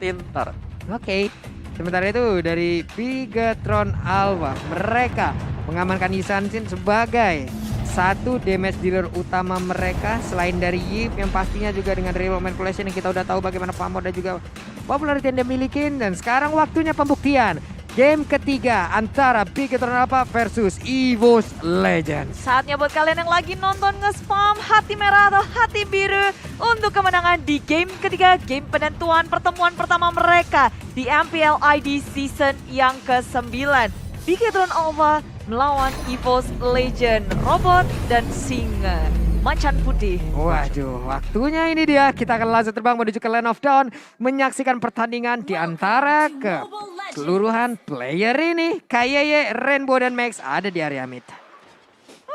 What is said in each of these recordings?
Tintar. Oke. Sementara itu dari Bigetron Alpha, mereka mengamankan Isansin sebagai satu damage dealer utama mereka selain dari Yip yang pastinya juga dengan real manipulation yang kita udah tahu bagaimana pamor dan juga popularity yang dia miliki. Dan sekarang waktunya pembuktian. Game ketiga antara Bigetron Alpha versus EVOS Legends. Saatnya buat kalian yang lagi nonton nge-spam hati merah atau hati biru untuk kemenangan di game ketiga, game penentuan pertemuan pertama mereka di MPL ID season yang ke-9. Bigetron Alpha melawan EVOS Legend, Robot dan Singa Macan Putih. Waduh, waktunya ini dia. Kita akan langsung terbang menuju ke Land of Dawn, menyaksikan pertandingan di antara keseluruhan player ini. Kayeye, Rainbow, dan Max ada di area mid.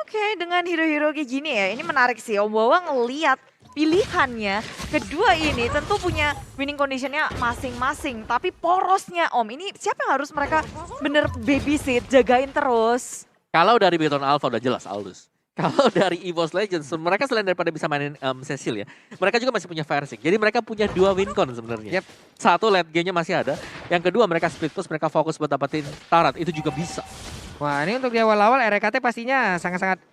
Oke, dengan hero-hero kayak gini ya, ini menarik sih. Om Wawa ngeliat pilihannya kedua ini tentu punya winning conditionnya masing-masing. Tapi porosnya Om, ini siapa yang harus mereka bener babysit, jagain terus? Kalau dari Bigetron Alpha udah jelas Aldous. Kalau dari EVOS Legends, mereka selain daripada bisa mainin Cecil ya, mereka juga masih punya Versing. Jadi mereka punya 2 win con sebenarnya. Yep. Satu late game-nya masih ada, yang kedua mereka split push, mereka fokus buat dapetin Tarat, itu juga bisa. Wah, ini untuk di awal-awal RKT pastinya sangat-sangat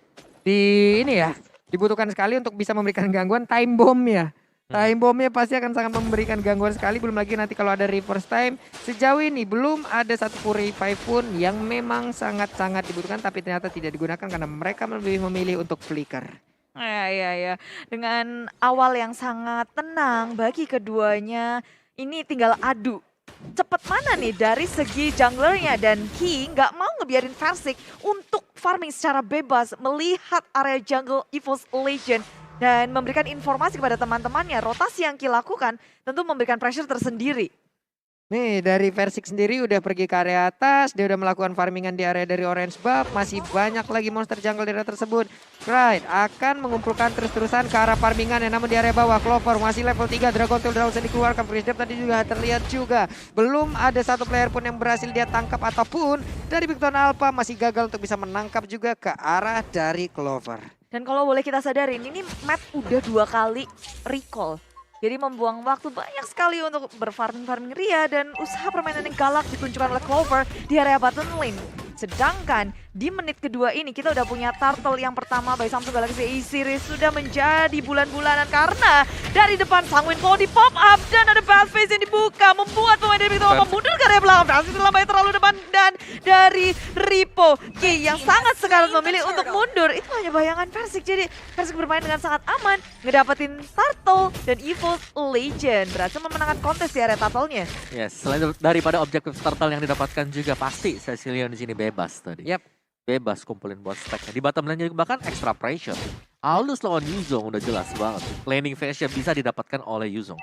dibutuhkan sekali untuk bisa memberikan gangguan time bomb ya. Time bombnya pasti akan sangat memberikan gangguan sekali. Belum lagi nanti kalau ada reverse time. Sejauh ini belum ada satu purify pun yang memang sangat-sangat dibutuhkan. Tapi ternyata tidak digunakan karena mereka lebih memilih untuk flicker. Ya. Dengan awal yang sangat tenang bagi keduanya, ini tinggal adu. Cepet mana nih dari segi junglernya, dan Ki nggak mau ngebiarin Versik untuk farming secara bebas, melihat area jungle EVOS Legend dan memberikan informasi kepada teman-temannya. Rotasi yang Ki lakukan tentu memberikan pressure tersendiri. Nih dari Versik sendiri udah pergi ke area atas. Dia udah melakukan farmingan di area dari orange buff. Masih banyak lagi monster jungle di area tersebut. Pride akan mengumpulkan terus-terusan ke arah farmingan. Namun di area bawah Clover masih level 3. Dragon Tail Drowse dikeluarkan. Freeze Depth tadi juga terlihat juga. Belum ada satu player pun yang berhasil dia tangkap. Ataupun dari Bigetron Alpha masih gagal untuk bisa menangkap juga ke arah dari Clover. Dan kalau boleh kita sadarin, ini Matt udah 2 kali recall. Jadi membuang waktu banyak sekali untuk berfarming-farming Ria, dan usaha permainan yang galak ditunjukkan oleh Clover di area bottom lane. Sedangkan di menit kedua ini kita udah punya turtle yang pertama by Samsung Galaxy A-Series sudah menjadi bulan-bulanan karena dari depan Sanguine Claw di pop up dan ada bad face yang dibuka membuat pemain dari Victor mundur ke area belakang. Berhasil terlambat terlalu depan, dan dari Ripo Ki yang sangat sekarat memilih untuk mundur. Itu hanya bayangan Versik, jadi Versik bermain dengan sangat aman, ngedapetin turtle, dan EVOS Legend berhasil memenangkan kontes di area turtle-nya. Yes, selain daripada objektif turtle yang didapatkan juga pasti Cecilion di sini bebas tadi. Yap. Bebas kumpulin buat stacknya. Di bottom lane bahkan extra pressure. Aldous lawan Yuzong udah jelas banget. Laning phase-nya bisa didapatkan oleh Yuzong.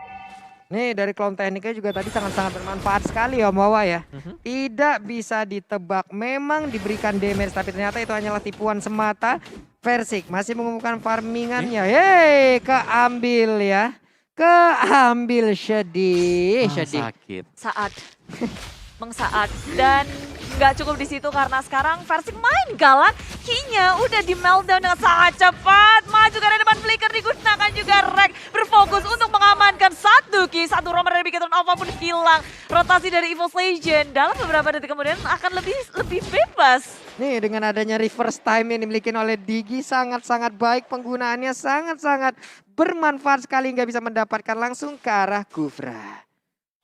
Nih dari clone tekniknya juga tadi sangat-sangat bermanfaat sekali ya Om Wawa ya. Tidak bisa ditebak, memang diberikan damage tapi ternyata itu hanyalah tipuan semata. Versik masih mengumpulkan farmingannya. Yeay, keambil ya. Keambil sedih. Sakit. Saat mengsaat, dan nggak cukup di situ karena sekarang Versik main galak. Kinya udah di meltdown dengan sangat cepat, maju ke arah depan, flicker digunakan juga. Rek berfokus untuk mengamankan satu Ki, satu romer dari Bigetron Alpha pun hilang. Rotasi dari EVOS Legend dalam beberapa detik kemudian akan lebih bebas. Nih dengan adanya reverse time yang dimiliki oleh Digi sangat-sangat baik, penggunaannya sangat-sangat bermanfaat sekali, nggak bisa mendapatkan langsung ke arah Kufra.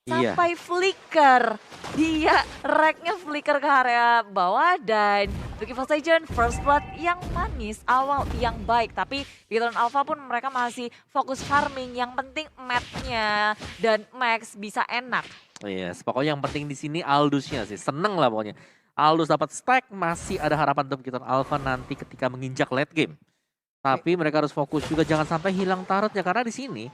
Sampai flicker, dia reknya flicker ke area bawah, dan untuk EVOS Legend first blood yang manis, awal yang baik. Tapi Bigetron Alpha pun mereka masih fokus farming, yang penting mapnya dan Max bisa enak. Yes, pokoknya yang penting di sini Aldous-nya sih, seneng lah pokoknya. Aldous dapat stack, masih ada harapan untuk Bigetron Alpha nanti ketika menginjak late game. Tapi mereka harus fokus juga jangan sampai hilang turretnya, karena di sini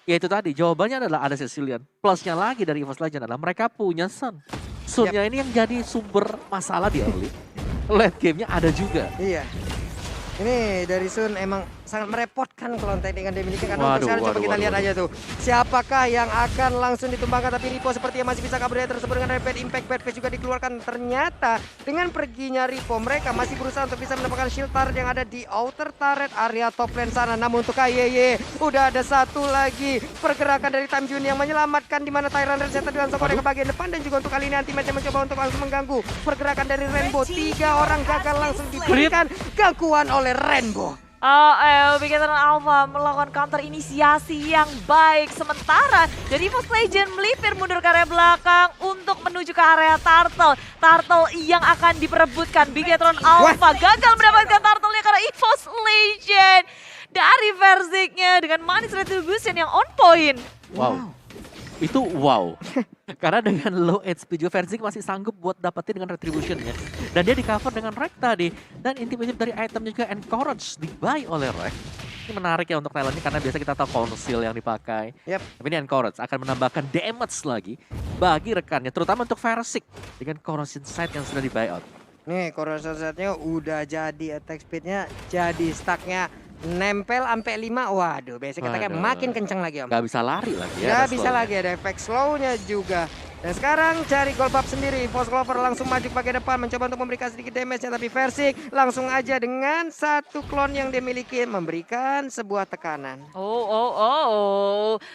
ya itu tadi jawabannya adalah ada Cecilion. Plusnya lagi dari EVOS Legend adalah mereka punya Sun. Sunnya ini yang jadi sumber masalah di early. Late game-nya ada juga. Iya. Ini dari Sun emang sangat merepotkan klon tag dengan dimiliki karena untuk Waduh, sekarang coba waduh, kita lihat waduh. aja tuh. Siapakah yang akan langsung ditumbangkan, tapi Ripo sepertinya masih bisa kabur dari tersebut dengan bad impact. Bad face juga dikeluarkan. Ternyata dengan perginya Ripo, mereka masih berusaha untuk bisa mendapatkan shield turret yang ada di outer turret area top lane sana. Namun untuk KYY udah ada satu lagi pergerakan dari Time Jun yang menyelamatkan, di mana Tyrant Red tadi langsung korek ke bagian depan, dan juga untuk kali ini Ultimate yang mencoba untuk langsung mengganggu pergerakan dari Rainbow. 3 orang gagal langsung diberikan gangguan oleh Rainbow. Bikin Alpha melakukan counter inisiasi yang baik. Sementara dari EVOS Legend melipir mundur ke area belakang untuk menuju ke area Turtle. Turtle yang akan diperebutkan. Bigetron Alpha gagal mendapatkan Turtle-nya karena EVOS Legend dari Verziknya dengan manis retribution yang on point. Wow. Itu wow. Karena dengan low HP juga Verzik masih sanggup buat dapetin dengan retributionnya. Dan dia di cover dengan Rek tadi. Dan intimidate dari item juga Encourage dibuy oleh Rek. Ini menarik ya untuk Thailand ini karena biasa kita tahu conceal yang dipakai. Yep. Tapi ini Encourage akan menambahkan damage lagi bagi rekannya. Terutama untuk Verzik dengan Corrosion Sight yang sudah di buy out. Nih corrosion setnya udah jadi, attack speednya jadi, stucknya nempel sampai 5. Waduh, basic attack-nya Waduh. makin kenceng lagi Om. Gak bisa lari lagi ya. Nggak ada bisa slownya. lagi, ada efek slow-nya juga. Dan sekarang cari gold buff sendiri. Force Clover langsung maju ke bagian depan, mencoba untuk memberikan sedikit damage-nya. Tapi Versik langsung aja dengan satu klon yang dia miliki memberikan sebuah tekanan.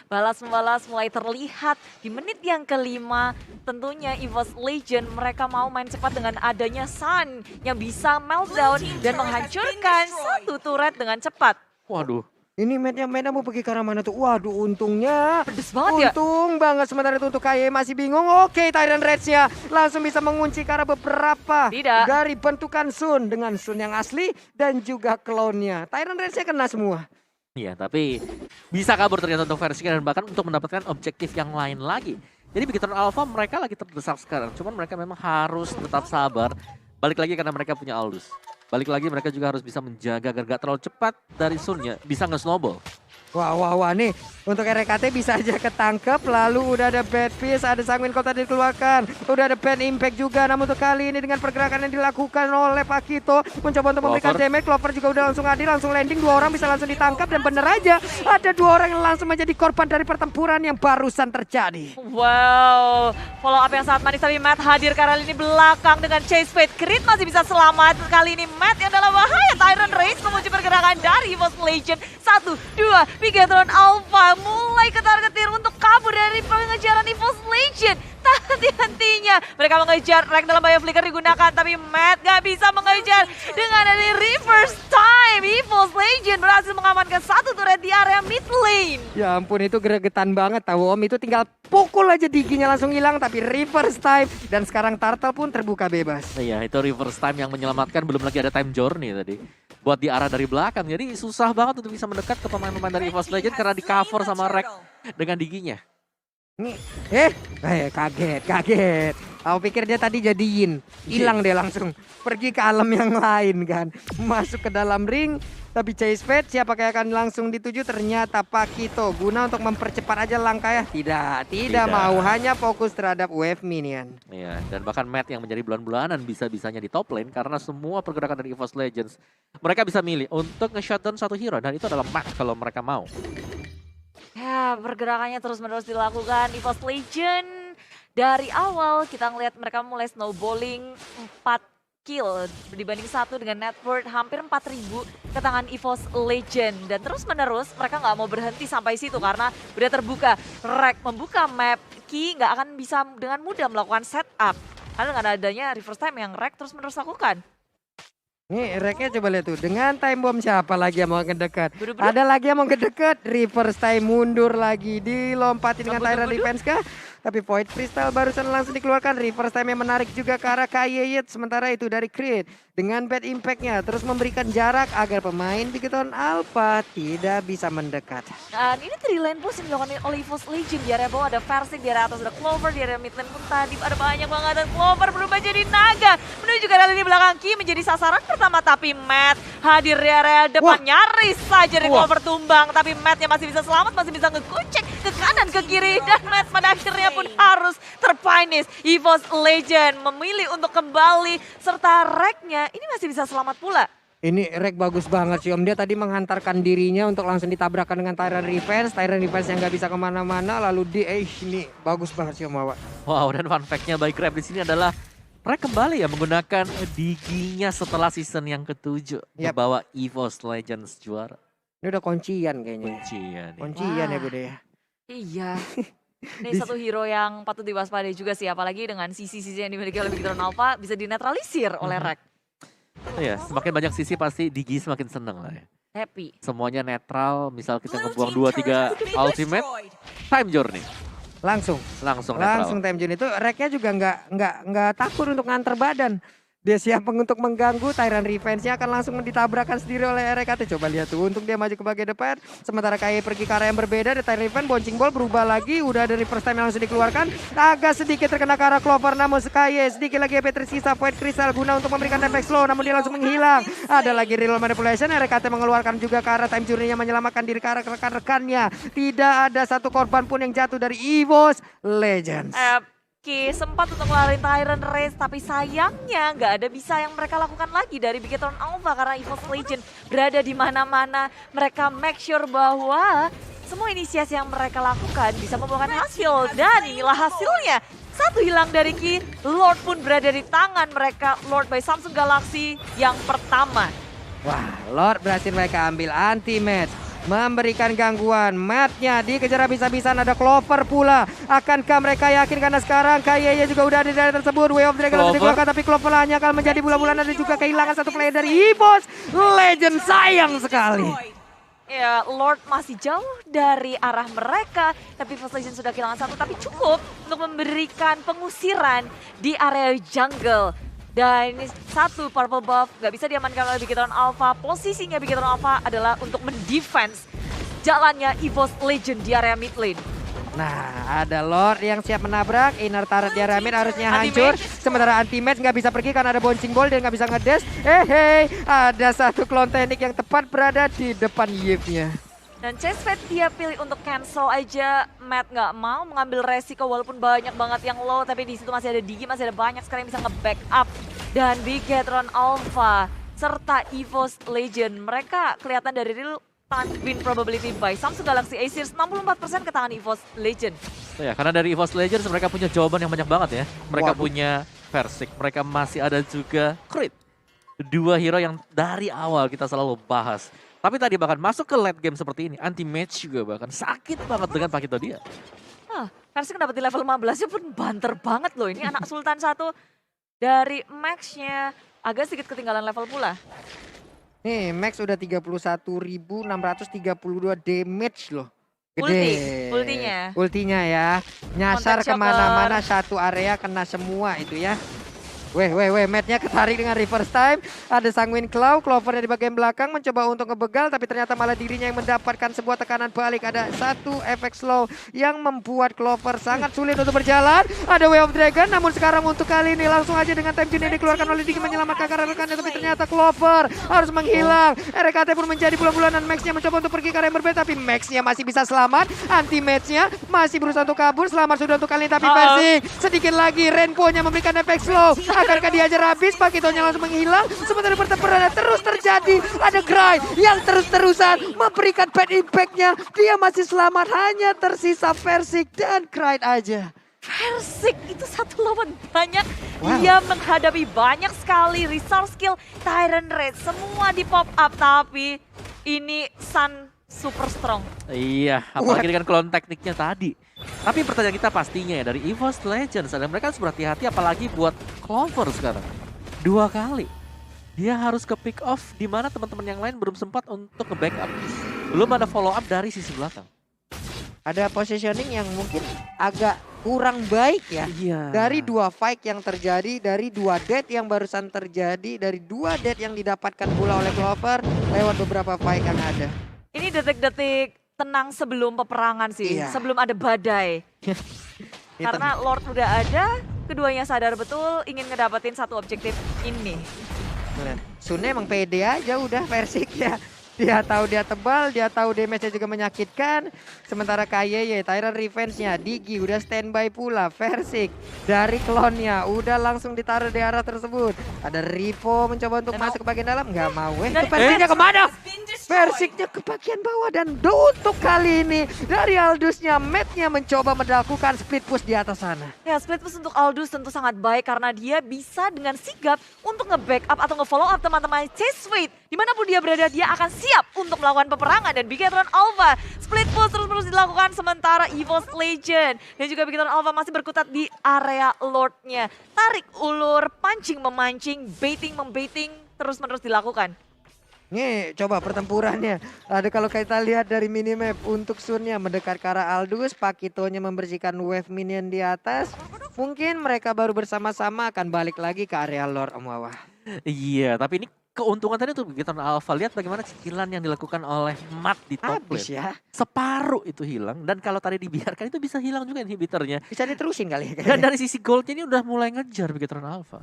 Balas-membalas mulai terlihat di menit yang kelima. Tentunya EVOS Legend mereka mau main cepat dengan adanya Sun yang bisa meltdown dan menghancurkan satu turret dengan cepat. Waduh. Ini match-nya Mena mau pergi ke arah mana tuh? Waduh, untungnya. Pedes banget ya. Untung banget, sementara itu untuk KY masih bingung. Oke, Tyrant Rage-nya langsung bisa mengunci ke arah beberapa Tidak. dari bentukan Sun dengan Sun yang asli dan juga klonnya. Tyrant Rage-nya kena semua. Iya, tapi bisa kabur ternyata untuk Verzik dan bahkan untuk mendapatkan objektif yang lain lagi. Jadi begitu Alpha mereka lagi terdesak sekarang. Cuman mereka memang harus tetap sabar. Balik lagi karena mereka punya Aldous. Balik lagi mereka juga harus bisa menjaga agar gak terlalu cepat dari Sunnya. Bisa nge-snowball. Wah, nih untuk RKT bisa aja ketangkep, lalu udah ada Bad Fist, ada Sanguine Cold tadi dikeluarkan, udah ada Bad Impact juga, namun untuk kali ini dengan pergerakan yang dilakukan oleh Pakito, mencoba untuk memberikan damage, Clover juga udah langsung hadir, langsung landing, 2 orang bisa langsung ditangkap, dan bener aja ada 2 orang yang langsung menjadi korban dari pertempuran yang barusan terjadi. Wow, follow up yang sangat manis tapi Matt hadir kali ini belakang dengan Chase Fate. Crit masih bisa selamat. Kali ini Matt yang dalam bahaya. Tyrant Race memuji pergerakan dari EVOS Legend. 1, 2, Bigetron Alpha mulai ketar-ketir untuk kabur dari pengejaran EVOS Legend. Hati-hatinya mereka mengejar, Rek dalam bahaya flicker digunakan, tapi Matt gak bisa mengejar dengan dari reverse time. EVOS Legend berhasil mengamankan satu turret di area mid lane. Ya ampun, itu gregetan banget tahu Om, itu tinggal pukul aja diginya langsung hilang, tapi reverse time, dan sekarang Turtle pun terbuka bebas. Iya, itu reverse time yang menyelamatkan, belum lagi ada time journey tadi. Buat di arah dari belakang, jadi susah banget untuk bisa mendekat ke pemain-pemain dari EVOS Legend karena di cover sama Rek dengan diginya. Nih, kaget. Aku pikir dia tadi jadi Yin, hilang dia langsung pergi ke alam yang lain kan, masuk ke dalam ring. Tapi Chase Fate siapakah yang akan langsung dituju? Ternyata Pakito, guna untuk mempercepat aja langkahnya. Tidak mau, hanya fokus terhadap wave minion. Iya, dan bahkan Matt yang menjadi bulan-bulanan bisa-bisanya di top lane karena semua pergerakan dari EVOS Legends mereka bisa milih untuk nge-shutdown satu hero dan itu adalah Matt kalau mereka mau. Ya, pergerakannya terus-menerus dilakukan EVOS Legend. Dari awal kita ngelihat mereka mulai snowballing 4 kill dibanding 1 dengan net worth hampir 4.000 ke tangan EVOS Legend. Dan terus-menerus mereka nggak mau berhenti sampai situ karena udah terbuka. Rek membuka map, Ki nggak akan bisa dengan mudah melakukan setup. Karena dengan adanya reverse time yang Rek terus-menerus lakukan. Nih Reknya coba lihat tuh, dengan time bomb siapa lagi yang mau ngedekat? Bedu-bedu. Ada lagi yang mau ngedekat, reverse time mundur lagi, dilompatin dengan Tyrant Bedu-bedu. defense kah? Tapi Void Crystal barusan langsung dikeluarkan, reverse time yang menarik juga ke arah KYY. Sementara itu dari Creed dengan bad impact-nya terus memberikan jarak agar pemain Bigetron Alpha tidak bisa mendekat. Dan ini 3 lane push yang dilakukan oleh EVOS Legend. Di area bawah ada Versik, di area atas ada Clover, di area mid lane pun tadi ada banyak banget. Dan Clover berubah jadi naga menuju ke area di belakang Ki menjadi sasaran pertama. Tapi Matt hadir di area depan. Nyaris saja di Clover tumbang. Tapi Matt-nya masih bisa selamat, masih bisa ngekucek ke kanan ke kiri. Dan Matt pada akhirnya pun harus terpunish. EVOS Legend memilih untuk kembali serta Rek-nya ini masih bisa selamat pula. Ini Rek bagus banget sih Om. Dia tadi menghantarkan dirinya untuk langsung ditabrakan dengan Tyrant Revenge. Tyrant Revenge yang nggak bisa kemana-mana. Lalu ini bagus banget sih Om Wawa. Wow, dan fun fact-nya by Grab di sini adalah mereka kembali ya menggunakan diginya setelah season yang ke-7 Yap. membawa EVOS Legends juara. Ini udah kuncian kayaknya. Kuncian. Ya. Kuncian ya Wah. Bude ya. Iya. Ini Di- satu hero yang patut diwaspadai juga sih, apalagi dengan sisi-sisi yang dimiliki oleh Bigtron Alpha bisa dinetralisir oleh Rek. Oh ya, semakin banyak sisi pasti Digi semakin seneng lah ya. Happy. Semuanya netral, misal kita ngebuang 2-3 ultimate, time journey. Langsung Langsung netral. time Jun itu Reknya juga nggak takut untuk nganter badan. Dia siap untuk mengganggu. Tyrant Revenge-nya akan langsung ditabrakkan sendiri oleh RKT. Coba lihat tuh, untuk dia maju ke bagian depan. Sementara KAY pergi ke arah yang berbeda. The Tyrant Revenge, bouncing ball berubah lagi. Udah dari first time yang langsung dikeluarkan. Agak sedikit terkena ke arah Clover. Namun KAY sedikit lagi EP tersisa. Void Crystal guna untuk memberikan efek slow. Namun dia langsung menghilang. Ada lagi real manipulation. RKT mengeluarkan juga ke arah time journey-nya. Menyelamatkan diri ke arah rekan-rekannya. Tidak ada satu korban pun yang jatuh dari EVOS Legends. Oke, sempat untuk ngelarin Tyrant Race, tapi sayangnya nggak ada bisa yang mereka lakukan lagi dari Bigtron Alpha karena EVOS Legend berada di mana-mana. Mereka make sure bahwa semua inisiasi yang mereka lakukan bisa membuahkan hasil, dan inilah hasilnya. Satu hilang dari Ki, Lord pun berada di tangan mereka, Lord by Samsung Galaxy yang pertama. Wah, Lord berhasil mereka ambil anti-match. Memberikan gangguan, matnya dikejar habis-habisan, ada Clover pula. Akankah mereka yakin karena sekarang kayaknya juga udah ada di daerah tersebut. Way of Dragon langsung dikeluarkan, tapi Clover hanya akan menjadi bulan-bulan. Ada juga kehilangan satu player dari EVOS Legend, sayang sekali. Ya, Lord masih jauh dari arah mereka, tapi EVOS Legend sudah kehilangan satu, tapi cukup untuk memberikan pengusiran di area jungle. Dan ini satu purple buff gak bisa diamankan oleh Bigtron Alpha. Posisinya Bigtron Alpha adalah untuk mendefense jalannya EVOS Legend di area mid lane. Nah, ada Lord yang siap menabrak. Inner turret di area mid harusnya hancur. Sementara anti-match nggak bisa pergi karena ada bouncing ball dan nggak bisa ngedash. Ada satu clone teknik yang tepat berada di depan Yip-nya. Dan Chase Fate dia pilih untuk cancel aja. Matt nggak mau mengambil resiko walaupun banyak banget yang low. Tapi di situ masih ada Digi, masih ada banyak sekali yang bisa nge-backup. Dan Bigtron Alpha serta EVOS Legend. Mereka kelihatan dari real win probability by Samsung Galaxy Aces 64% ke tangan EVOS Legend. Oh ya, karena dari EVOS Legends mereka punya jawaban yang banyak banget ya. Mereka Waduh. punya Versik, mereka masih ada juga Creed. Dua hero yang dari awal kita selalu bahas. Tapi tadi bahkan masuk ke late game seperti ini, anti-match juga bahkan sakit banget dengan Pakito dia. Versi dapat di level 15-nya pun banter banget loh. Ini anak Sultan satu dari Max-nya agak sedikit ketinggalan level pula. Nih, Max udah 31.632 damage loh. Ultinya. Ultinya ya. Nyasar Contact shocker. kemana-mana, satu area kena semua itu ya. Matnya ketarik dengan reverse time. Ada Sanguine Claw, Clovernya di bagian belakang mencoba untuk ngebegal, tapi ternyata malah dirinya yang mendapatkan sebuah tekanan balik. Ada satu efek slow yang membuat Clover sangat sulit untuk berjalan. Ada Way of Dragon, namun sekarang untuk kali ini langsung aja dengan time Jun yang dikeluarkan oleh Digi menyelamatkan karena rekannya, tapi ternyata Clover harus menghilang. RKT pun menjadi bulan-bulanan. Max-nya mencoba untuk pergi ke arah yang berbeda, tapi Max-nya masih bisa selamat. Anti-match-nya masih berusaha untuk kabur. Selamat sudah untuk kali ini, tapi Versik sedikit lagi. Renpo-nya memberikan efek slow. Akankah diajar habis? Pakitonya langsung menghilang. Sementara pertempuran terus terjadi. Ada Cry yang terus-terusan memberikan bad impact-nya. Dia masih selamat. Hanya tersisa Versik dan Cry aja. Versik itu satu lawan banyak. Wow. Dia menghadapi banyak sekali resource skill, Tyrant Race, semua di pop up. Tapi ini Sun super strong. Iya, apalagi dengan clone tekniknya tadi. Tapi pertanyaan kita pastinya ya dari EVOS Legends, dan mereka harus berhati-hati apalagi buat Clover sekarang. 2 kali. Dia harus ke pick off di mana teman-teman yang lain belum sempat untuk nge-backup. Belum ada follow up dari sisi belakang. Ada positioning yang mungkin agak kurang baik ya. Iya. Dari 2 fight yang terjadi, dari 2 death yang barusan terjadi, dari 2 death yang didapatkan pula oleh Clover lewat beberapa fight yang ada. Ini detik-detik tenang sebelum peperangan sih, Iya. sebelum ada badai. Karena Lord udah ada, keduanya sadar betul ingin ngedapetin satu objektif ini. Sunnya emang pede aja udah Versik ya. Dia tahu dia tebal, dia tahu damage-nya juga menyakitkan. Sementara KYY, Tyrant Revenge-nya, Digi udah standby pula. Versik dari klonnya udah langsung ditaruh di arah tersebut. Ada Ripo mencoba untuk masuk ke bagian dalam, nggak mau. Itu Versiknya kemana? Versiknya ke bagian bawah dan untuk kali ini dari Aldusnya, Matt-nya mencoba melakukan split push di atas sana. Ya, split push untuk Aldous tentu sangat baik karena dia bisa dengan sigap untuk nge-backup atau nge-follow up teman-teman C-Suite. Dimanapun dia berada, dia akan siap untuk melakukan peperangan. Dan Bigetron Alpha split push terus-menerus dilakukan sementara EVOS Legend dan juga Bigetron Alpha masih berkutat di area Lord-nya. Tarik ulur, pancing memancing, baiting membaiting terus-menerus dilakukan. Nih, coba pertempurannya. Ada kalau kita lihat dari minimap untuk Sunnya mendekat ke arah Aldous, Pakitonya membersihkan wave minion di atas. Mungkin mereka baru bersama-sama akan balik lagi ke area Lord Om Wawa. Iya, tapi ini keuntungan tadi tuh Bigetron Alpha. Lihat bagaimana cicilan yang dilakukan oleh Matt di top Habis lane. ya. Separuh itu hilang dan kalau tadi dibiarkan itu bisa hilang juga inhibitornya. Bisa diterusin kali ya. Dan dari sisi goldnya ini udah mulai ngejar Bigetron Alpha.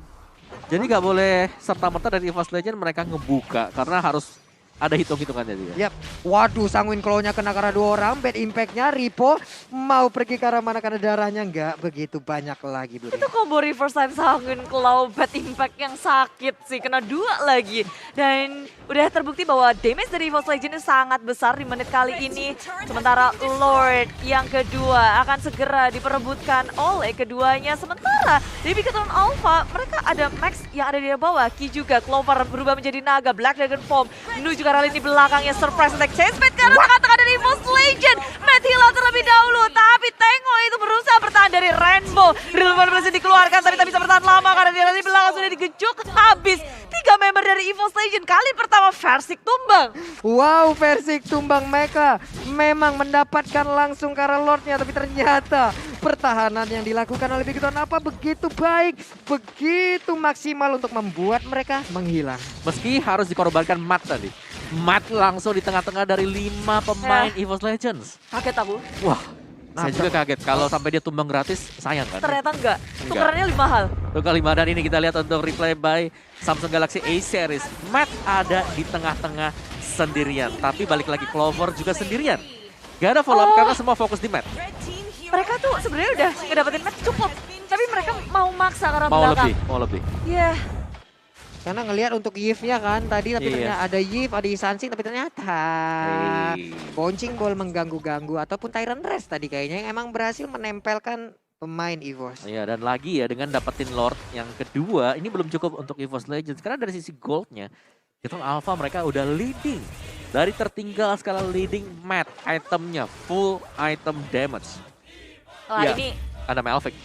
Jadi nggak boleh serta-merta dari EVOS Legend mereka ngebuka karena harus ada hitung-hitungannya dia. Yap. Waduh, Sanguin Claw-nya kena karena 2 orang. Bad impact-nya Ripo mau pergi ke arah mana karena darahnya nggak begitu banyak lagi. Budi. Itu combo reverse time Sanguin Claw, bad impact yang sakit sih, kena 2 lagi. Dan udah terbukti bahwa damage dari EVOS Legend sangat besar di menit kali ini. Sementara Lord yang kedua akan segera diperebutkan oleh keduanya. Sementara di Bigetron Alpha mereka ada Max yang ada di bawah. Ki juga, Clover berubah menjadi naga, Black Dragon Form menuju ke arah lini belakangnya. Surprise attack Chasepad karena tengah-tengah dari EVOS Legend. Matt hilang terlebih dahulu, tapi Tengo itu berusaha bertahan dari Rainbow. Riluan berhasil dikeluarkan tapi tak bisa bertahan lama karena di lini belakang sudah digejuk habis. 3 member dari EVOS Legend kali pertama Versik tumbang. Wow, Versik tumbang Mecha. Memang mendapatkan langsung ke arah Lord-nya, tapi ternyata pertahanan yang dilakukan oleh Bigetron apa begitu baik, begitu maksimal untuk membuat mereka menghilang. Meski harus dikorbankan Matt tadi. Matt langsung di tengah-tengah dari 5 pemain EVOS Legends. Kaget aku. Wah, saya juga kaget. Kalau sampai dia tumbang gratis, sayang kan? Ternyata enggak. Tukerannya 5 hal. Tukar 5 dan ini kita lihat untuk replay by Samsung Galaxy A Series. Matt ada di tengah-tengah sendirian. Tapi balik lagi Clover juga sendirian. Gak ada follow up karena semua fokus di Matt. Mereka tuh sebenarnya udah ngedapetin match cukup. Tapi mereka mau maksa karena Mau belakang. lebih. Iya. Karena ngelihat untuk Yves-nya kan tadi, tapi Iya. ternyata ada Yves, ada Isansing, tapi ternyata Bouncing Ball mengganggu-ganggu ataupun Tyrant Rest tadi kayaknya yang emang berhasil menempelkan pemain EVOS. Iya, dan lagi ya dengan dapetin Lord yang kedua, ini belum cukup untuk EVOS Legends. Karena dari sisi goldnya, Bigetron Alpha mereka udah leading. Dari tertinggal sekarang leading Matt itemnya, full item damage. Wah Ya. ini Ada Malphite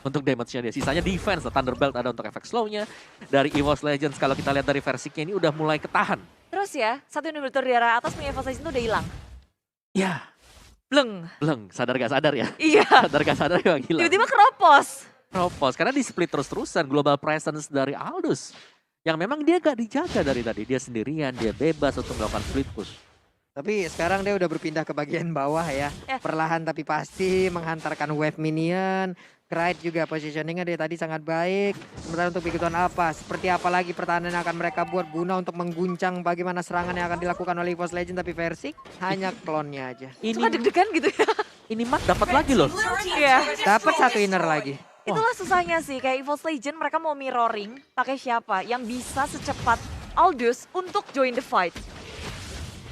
untuk damage-nya dia. Sisanya defense, Thunderbelt ada untuk efek slow-nya. Dari EVOS Legends kalau kita lihat dari versiknya ini udah mulai ketahan. terus ya, satu inhibitor di arah atas punya EVOS Legend tuh udah hilang. Ya, Bleng. sadar gak sadar ya. Iya. Sadar gak sadar ya gila. Tiba-tiba keropos. Propos karena di split terus-terusan global presence dari Aldous. Yang memang dia gak dijaga dari tadi. Dia sendirian, dia bebas untuk melakukan split push. Tapi sekarang dia udah berpindah ke bagian bawah ya. Perlahan tapi pasti menghantarkan wave minion. Krite juga positioningnya dia tadi sangat baik. Sementara untuk Bigetron Alpha, seperti apa lagi pertahanan yang akan mereka buat guna untuk mengguncang bagaimana serangan yang akan dilakukan oleh EVOS Legend. Tapi Versik hanya klonnya aja. Suka Ini deg-degan gitu ya. ini Matt dapat lagi loh. Iya. Dapat 1 inner lagi. Itulah susahnya sih, kayak EVOS Legend mereka mau mirroring pakai siapa yang bisa secepat Aldous untuk join the fight.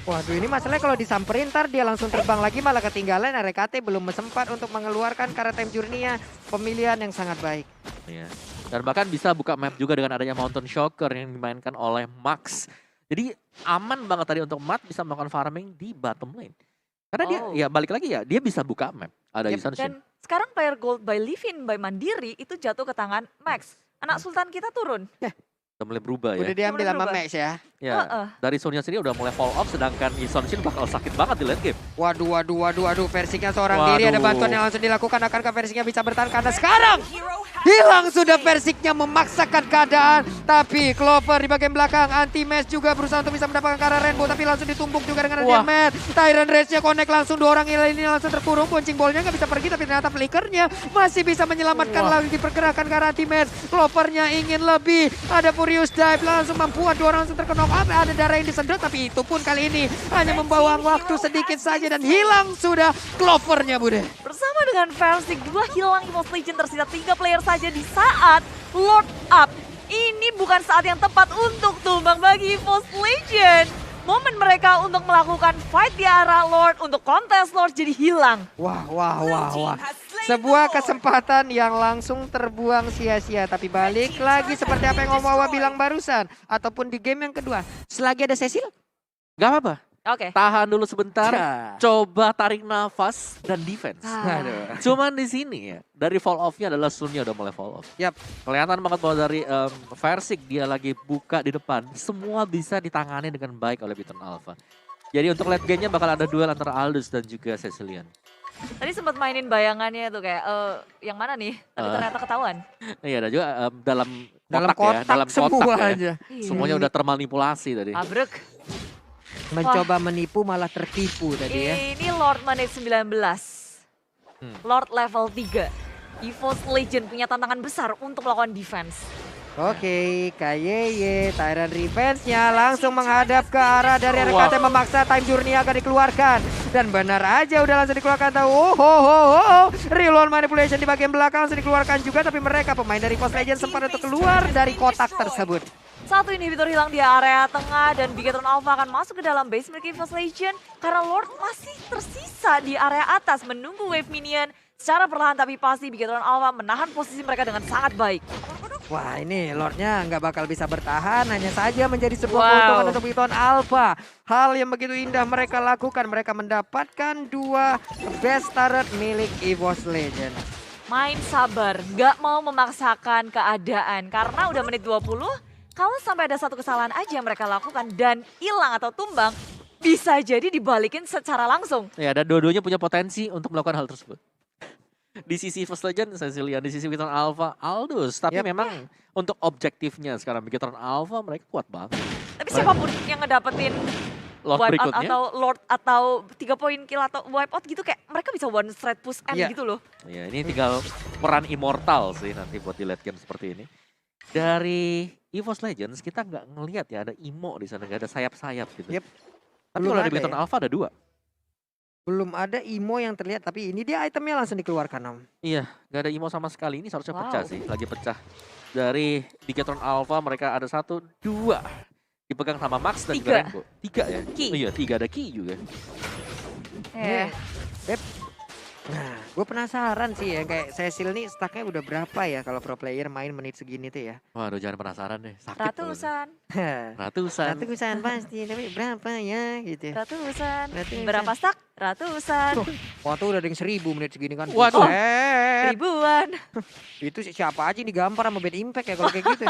Waduh, ini masalahnya kalau disamperin ntar dia langsung terbang lagi malah ketinggalan. RKT belum sempat untuk mengeluarkan karena time journey-nya. Pemilihan yang sangat baik. Iya. Dan bahkan bisa buka map juga dengan adanya Mountain Shocker yang dimainkan oleh Max. Jadi aman banget tadi untuk Matt bisa melakukan farming di bottom lane. Karena dia ya balik lagi ya, dia bisa buka map. Ada Dan Isanshin. sekarang player gold by Livin by Mandiri itu jatuh ke tangan Max. Anak Sultan kita turun. Udah mulai berubah ya. Udah diambil Udah sama berubah. Max ya. Ya, dari Sonya sendiri udah mulai fall off sedangkan Isanshin bakal sakit banget di late game. Waduh. Versiknya seorang diri. Ada Waduh. bantuan yang langsung dilakukan. Akankah Versiknya bisa bertahan? Karena sekarang Hilang sudah Versiknya memaksakan keadaan. Tapi Clover di bagian belakang. Anti-Mesh juga berusaha untuk bisa mendapatkan ke arah Rainbow. Tapi langsung ditumbuk juga dengan Wah. Matt. Tyrant Rage-nya connect langsung. Dua orang ini langsung terkurung. Punching ball-nya nggak bisa pergi. Tapi ternyata flickernya masih bisa menyelamatkan lagi pergerakan ke arah Anti-Mesh. Clovernya ingin lebih. Ada Furious Dive langsung membuat dua orang langsung terkena knock up. Ada darah yang disedot. Tapi itu pun kali ini hanya membawa waktu sedikit saja. Dan hilang sudah Clovernya, Bude. Bersama dengan Versik juga hilang EVOS Legend, tersisa 3 player saja di saat Lord up. Ini bukan saat yang tepat untuk tumbang bagi EVOS Legend. Momen mereka untuk melakukan fight di arah Lord, untuk kontes Lord jadi hilang. Wah. Sebuah kesempatan yang langsung terbuang sia-sia. Tapi balik lagi seperti apa yang Om Wawa bilang barusan. Ataupun di game yang kedua. Selagi ada Cecil. Gak apa-apa. Oke. Tahan dulu sebentar. Ya. Coba tarik nafas dan defense. Aduh. Cuman di sini ya, dari fall off-nya adalah Sunnya udah mulai fall off. Yap. Kelihatan banget bahwa dari Versik dia lagi buka di depan. Semua bisa ditangani dengan baik oleh Biton Alpha. Jadi untuk late game-nya bakal ada duel antara Aldous dan juga Cecilian. Tadi sempat mainin bayangannya tuh kayak yang mana nih? Tapi ternyata ketahuan. Iya, dan juga dalam Dalam kotak ya. kotak Dalam kotak ya. semuanya. Semuanya udah termanipulasi tadi. Abrek. Mencoba menipu malah tertipu tadi ya. Ini Lord menit 19. Lord level 3. EVOS Legend punya tantangan besar untuk melakukan defense. Oke, KYY, Tyrant Revenge-nya langsung menghadap ke arah dari RKT memaksa time journey akan dikeluarkan. Dan benar aja udah langsung dikeluarkan tahu. Reload manipulation di bagian belakang langsung dikeluarkan juga. Tapi mereka pemain dari EVOS Legend sempat untuk keluar dari kotak tersebut. Satu inhibitor hilang di area tengah dan Bigetron Alpha akan masuk ke dalam base milik EVOS Legend. Karena Lord masih tersisa di area atas menunggu wave minion. Secara perlahan tapi pasti Bigetron Alpha menahan posisi mereka dengan sangat baik. Wah, ini Lordnya nggak bakal bisa bertahan, hanya saja menjadi sebuah Wow. keuntungan untuk Bigetron Alpha. Hal yang begitu indah mereka lakukan, mereka mendapatkan 2 best turret milik EVOS Legend. Main sabar, gak mau memaksakan keadaan. Karena udah menit 20, kalau sampai ada satu kesalahan aja yang mereka lakukan dan hilang atau tumbang, bisa jadi dibalikin secara langsung. Ya, dan dua-duanya punya potensi untuk melakukan hal tersebut. Di sisi First Legend, Cecilian, di sisi Bigetron Alpha, Aldous. Tapi Yap. memang untuk objektifnya sekarang Bigetron Alpha mereka kuat banget. Tapi siapapun yang ngedapetin Lord wipe out berikutnya. atau Lord atau 3 poin kill atau wipe out gitu, kayak mereka bisa one straight push end Iya. gitu loh. Ya, ini tinggal peran immortal sih nanti buat di late game seperti ini. Dari EVOS Legends kita nggak ngelihat ya ada Imo di sana, nggak ada sayap-sayap gitu. Yep. Tapi Belum kalau di ada Bigetron ya. Alpha ada 2. Belum ada Imo yang terlihat, tapi ini dia itemnya langsung dikeluarkan, Om. Iya, nggak ada Imo sama sekali. Ini seharusnya Wow. pecah sih, lagi pecah. Dari Bigetron Alpha mereka ada 1, 2. Dipegang sama Max dan juga 3. Rainbow. 3 ya? Ki. Oh iya, 3 ada Ki juga. Beb. Nah, gue penasaran sih ya, kayak Cecil nih stacknya udah berapa ya kalau pro player main menit segini tuh ya. Waduh, jangan penasaran deh. Sakit. kalau gitu. Ratusan, Ratusan. Ratusan pasti, tapi berapa ya gitu. ratusan, Ratusan. berapa stack? Ratusan, Waktu udah ada yang 1000 menit segini kan. Waduh. Buset. ribuan. Itu siapa aja yang digampar sama Bad Impact ya kalau kayak gitu.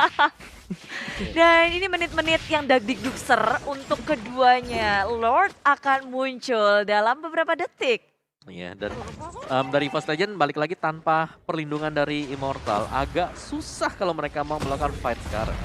Dan ini menit-menit yang dagdikdukser untuk keduanya. Lord akan muncul dalam beberapa detik. Iya, dan dari First Legend balik lagi tanpa perlindungan dari Immortal. Agak susah kalau mereka mau melakukan fight sekarang.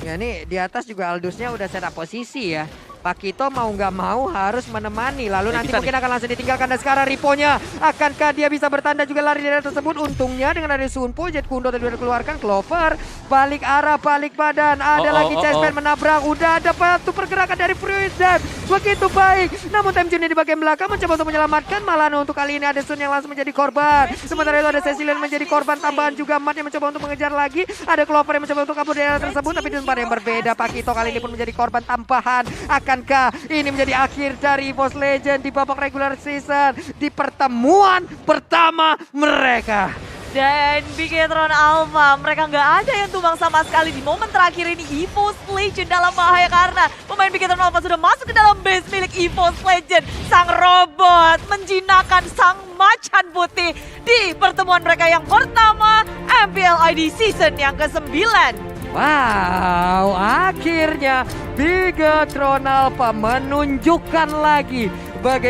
Ya nih di atas juga Aldusnya udah set up posisi ya. Pakito mau nggak mau harus menemani. Lalu nanti bisa mungkin akan langsung ditinggalkan. Dan sekarang Riponya, akankah dia bisa bertanda juga lari dari tersebut? Untungnya dengan ada Sunpo, Jet Kundo tadi udah dikeluarkan. Clover, balik arah, balik badan. Ada lagi Chessman menabrak. Udah ada satu pergerakan dari Fruizen. Begitu baik. Namun Time Journey di bagian belakang mencoba untuk menyelamatkan. Malah untuk kali ini ada Sun yang langsung menjadi korban. Sementara itu ada Cecilian menjadi korban. Tambahan juga Matt yang mencoba untuk mengejar lagi. Ada Clover yang mencoba untuk kabur dari area tersebut. Tapi di tempat yang berbeda. Pakito kali ini pun menjadi korban tambahan. Akankah ini menjadi akhir dari EVOS Legend di babak regular season di pertemuan pertama mereka? Dan Bigetron Alpha, mereka nggak ada yang tumbang sama sekali di momen terakhir ini. EVOS Legend dalam bahaya karena pemain Bigetron Alpha sudah masuk ke dalam base milik EVOS Legend. Sang robot menjinakkan sang macan putih di pertemuan mereka yang pertama MPLID season yang ke-9. Wow, akhirnya Bigetron Alpha menunjukkan lagi bagaimana